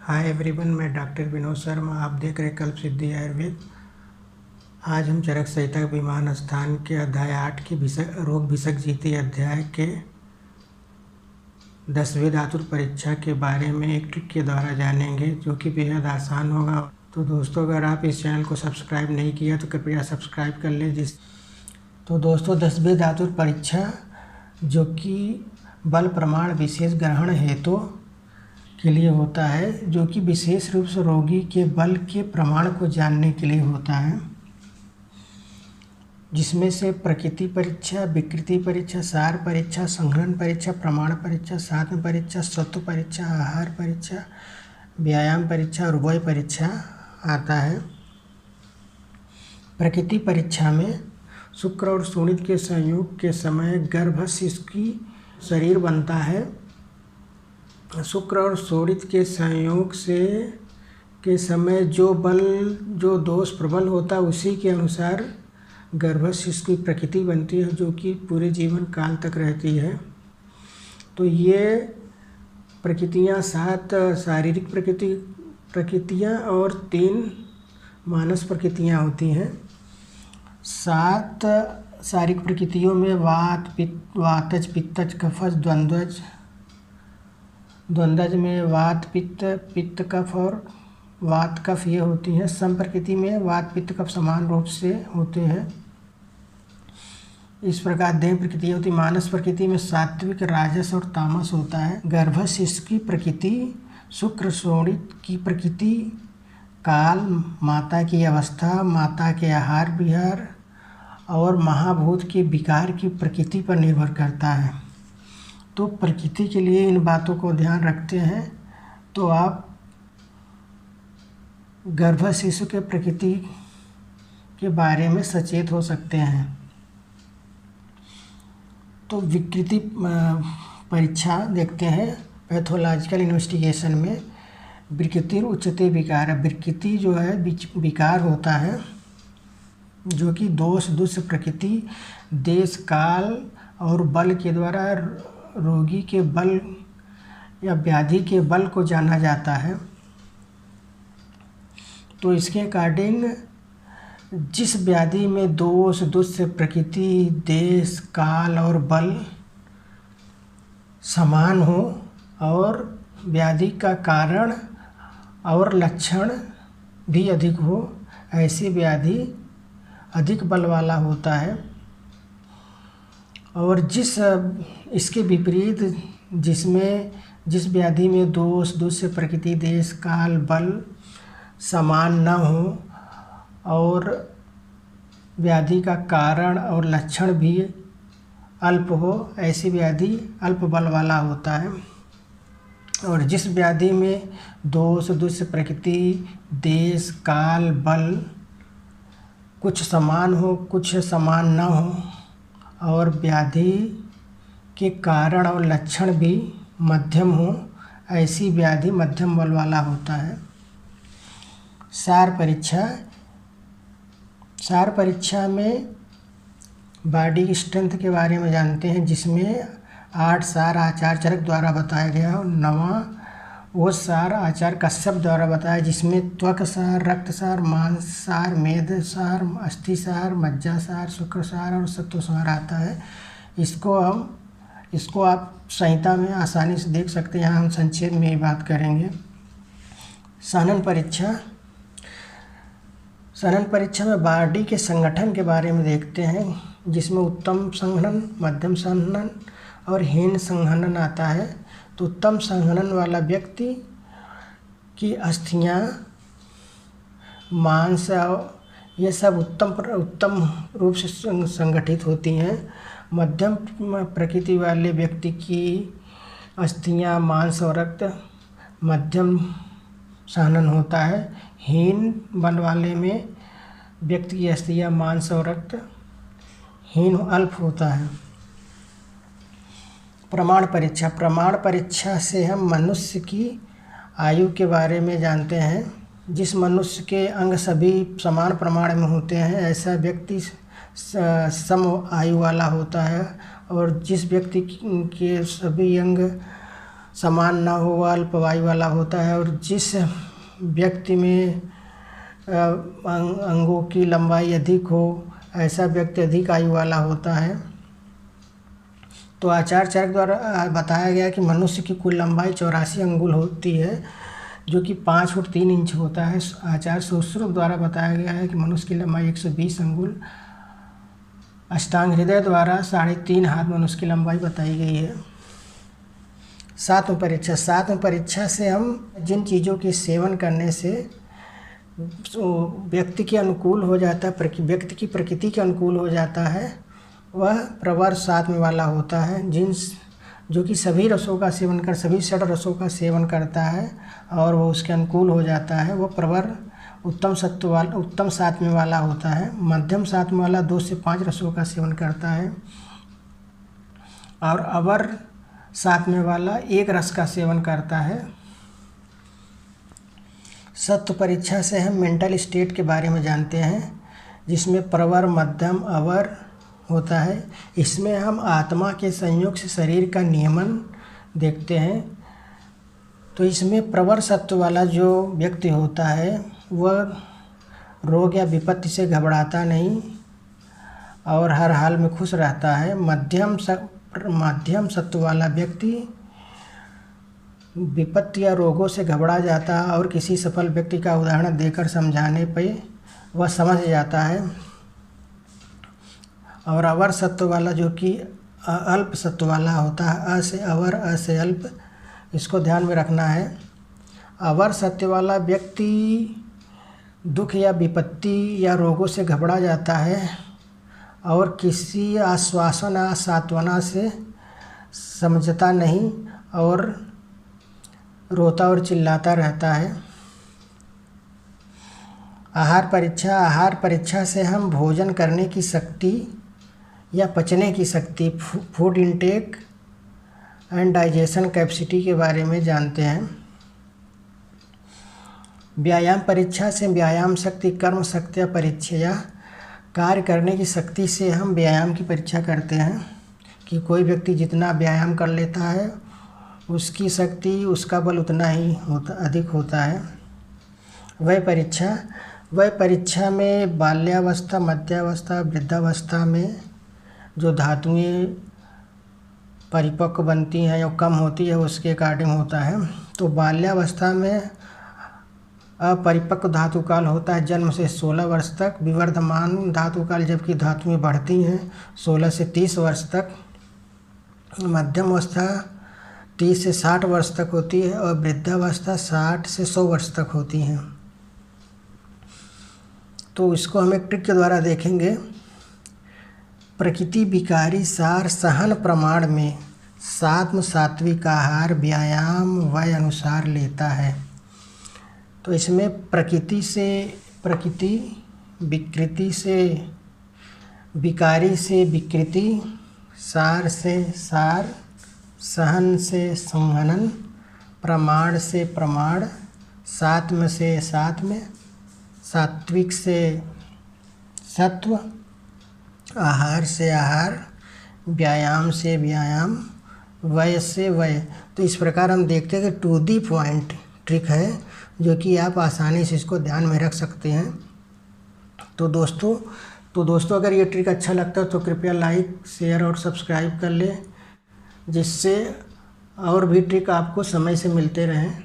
Hi everyone, मैं doctor Vinod Sharma. आप देख रहे कल्प सिद्धि आयुर्वेद। आज हम चरक संहिता विमान स्थान के अध्याय 8 की रोग भिषक जीती अध्याय के 10वें धातु परीक्षा के बारे में एक ट्रिक के द्वारा जानेंगे, जो कि बेहद आसान होगा। तो दोस्तों, अगर आप इस चैनल को सब्सक्राइब नहीं किया तो कृपया सब्सक्राइब कर लें। तो दोस्तों, 10वें धातु परीक्षा जो कि बल प्रमाण विशेष ग्रहण हेतु के लिए होता है, जो कि विशेष रूप से रोगी के बल के प्रमाण को जानने के लिए होता है, जिसमें से प्रकृति परीक्षा, विकृति परीक्षा, सार परीक्षा, संघनन परीक्षा, प्रमाण परीक्षा, साधन परीक्षा, सत्व परीक्षा, आहार परीक्षा, व्यायाम परीक्षा और वय परीक्षा आता है। प्रकृति परीक्षा में शुक्र और शोणित के संयोग के समय गर्भ शिशु की शरीर बनता है। शुक्र और शोणित के संयोग के समय जो दोष प्रबल होता है, उसी के अनुसार गर्भस्थ शिशु की प्रकृति बनती है, जो कि पूरे जीवन काल तक रहती है। तो ये प्रकृतियाँ 7 शारीरिक प्रकृतियाँ और 3 मानस प्रकृतियाँ होती हैं। 7 शारीरिक प्रकृतियों में वातज, पित्तज, कफज, द्वंद्वज में वात, पित्त, कफ और वात, कफ ये होती हैं। सम प्रकृति में वात, पित्त, कफ समान रूप से होते हैं। इस प्रकार देह प्रकृति होती है। मानस प्रकृति में सात्विक, राजस और तामस होता है। गर्भस्थ शिशु की प्रकृति, शुक्र शोणित की प्रकृति, काल, माता की अवस्था, माता के आहार विहार और महाभूत के विकार की प्रकृति पर निर्भर करता है। तो प्रकृति के लिए इन बातों को ध्यान रखते हैं तो आप गर्भस्थ शिशु के प्रकृति के बारे में सचेत हो सकते हैं। तो विकृति परीक्षा देखते हैं। पैथोलॉजिकल इन्वेस्टिगेशन में विकृति उच्चते विकार है। विकृति जो है विकार होता है, जो कि दोष, दुष्ट प्रकृति, देश, काल और बल के द्वारा रोगी के बल या व्याधि के बल को जाना जाता है। तो इसके अकॉर्डिंग जिस व्याधि में दोष, दुष्ट प्रकृति, देश, काल और बल समान हो और व्याधि का कारण और लक्षण भी अधिक हो, ऐसी व्याधि अधिक बल वाला होता है। और इसके विपरीत जिस व्याधि में दोष, दुष्ट प्रकृति, देश, काल, बल समान न हो और व्याधि का कारण और लक्षण भी अल्प हो, ऐसी व्याधि अल्प बल वाला होता है। और जिस व्याधि में दोष, दुष्ट प्रकृति, देश, काल, बल कुछ समान हो, कुछ समान न हो और व्याधि के कारण और लक्षण भी मध्यम हो, ऐसी व्याधि मध्यम बल वाला होता है। सार परीक्षा में बॉडी स्ट्रेंथ के बारे में जानते हैं, जिसमें 8 सार आचार्य चरक द्वारा बताया गया और 9वां वो सार आचार्य कश्यप द्वारा बताया, जिसमें त्वक सार, रक्त सार, मांस सार, मेद सार, अस्थि सार, मज्जा सार, शुक्र सार और सत्व सार आता है। इसको आप संहिता में आसानी से देख सकते हैं। यहाँ हम संक्षेप में ही बात करेंगे। सनन परीक्षा में बॉडी के संगठन के बारे में देखते हैं, जिसमें उत्तम संघनन, मध्यम संघनन और हीन संघनन आता है। तो उत्तम संघनन वाला व्यक्ति की अस्थियाँ, मांस ये सब उत्तम रूप से संगठित होती हैं। मध्यम प्रकृति वाले व्यक्ति की अस्थियाँ, मांस और रक्त मध्यम संघनन होता है। हीन बल वाले में व्यक्ति की अस्थियाँ, मांस और रक्त हीन अल्प होता है। प्रमाण परीक्षा से हम मनुष्य की आयु के बारे में जानते हैं। जिस मनुष्य के अंग सभी समान प्रमाण में होते हैं, ऐसा व्यक्ति सम आयु वाला होता है। और जिस व्यक्ति के सभी अंग समान ना हो वह अल्पवायु वाला होता है। और जिस व्यक्ति में अंगों की लंबाई अधिक हो ऐसा व्यक्ति अधिक आयु वाला होता है। तो आचार्य चरक द्वारा बताया गया कि मनुष्य की कुल लंबाई 84 अंगुल होती है, जो कि 5 फुट 3 इंच होता है। आचार्य सुश्रुत द्वारा बताया गया है कि मनुष्य की लंबाई 120 अंगुल। अष्टांग हृदय द्वारा 3.5 हाथ मनुष्य की लंबाई बताई गई है। सातवें परीक्षा से हम जिन चीज़ों के सेवन करने से व्यक्ति के अनुकूल हो जाता है, व्यक्ति की प्रकृति के अनुकूल हो जाता है, वह प्रवर 7 में वाला होता है। जो कि सभी रसों का सेवन कर सभी षड रसों का सेवन करता है और वो उसके अनुकूल हो जाता है, वो प्रवर उत्तम 7 में वाला होता है। मध्यम 7 में वाला 2 से 5 रसों का सेवन करता है और अवर 7 में वाला 1 रस का सेवन करता है। सत्व परीक्षा से हम मेंटल स्टेट के बारे में जानते हैं, जिसमें प्रवर, मध्यम, अवर होता है। इसमें हम आत्मा के संयोग से शरीर का नियमन देखते हैं। तो इसमें प्रवर सत्व वाला जो व्यक्ति होता है वह रोग या विपत्ति से घबराता नहीं और हर हाल में खुश रहता है। मध्यम सत्व वाला व्यक्ति विपत्ति या रोगों से घबरा जाता है और किसी सफल व्यक्ति का उदाहरण देकर समझाने पर वह समझ जाता है। और अवर सत्व वाला जो कि अल्प सत्व वाला होता है, अ से अवर, अ से अल्प, इसको ध्यान में रखना है। अवर सत्व वाला व्यक्ति दुख या विपत्ति या रोगों से घबरा जाता है और किसी आश्वासन या सांत्वना से समझता नहीं और रोता और चिल्लाता रहता है। आहार परीक्षा से हम भोजन करने की शक्ति या पचने की शक्ति, food intake and digestion capacity के बारे में जानते हैं। व्यायाम परीक्षा से व्यायाम शक्ति, कर्म शक्ति या परीक्षा या कार्य करने की शक्ति से हम व्यायाम की परीक्षा करते हैं कि कोई व्यक्ति जितना व्यायाम कर लेता है उसकी शक्ति, उसका बल उतना ही अधिक होता है। वह परीक्षा में बाल्यावस्था, मध्यावस्था, वृद्धावस्था में जो धातुएं परिपक्व बनती हैं या कम होती है उसके अकॉर्डिंग होता है। तो बाल्यावस्था में अपरिपक्व धातु काल होता है जन्म से 16 वर्ष तक। विवर्धमान धातु काल, जबकि धातुएं बढ़ती हैं 16 से 30 वर्ष तक। मध्यम अवस्था 30 से 60 वर्ष तक होती है और वृद्धावस्था 60 से 100 वर्ष तक होती हैं। तो इसको हम एक ट्रिक के द्वारा देखेंगे। प्रकृति विकारी सार सहन प्रमाण में सात्विक आहार व्यायाम वय अनुसार लेता है। तो इसमें प्रकृति, विकृति से विकारी से विकृति, सार से सार, सहन से संहनन, प्रमाण से प्रमाण, सात्म से सात्म्य, सात्विक से सत्व, आहार से आहार, व्यायाम से व्यायाम, वय से वय। तो इस प्रकार हम देखते हैं कि टू दी पॉइंट ट्रिक है जो कि आप आसानी से इसको ध्यान में रख सकते हैं। तो दोस्तों अगर ये ट्रिक अच्छा लगता है तो कृपया लाइक, शेयर और सब्सक्राइब कर लें, जिससे और भी ट्रिक आपको समय से मिलते रहें।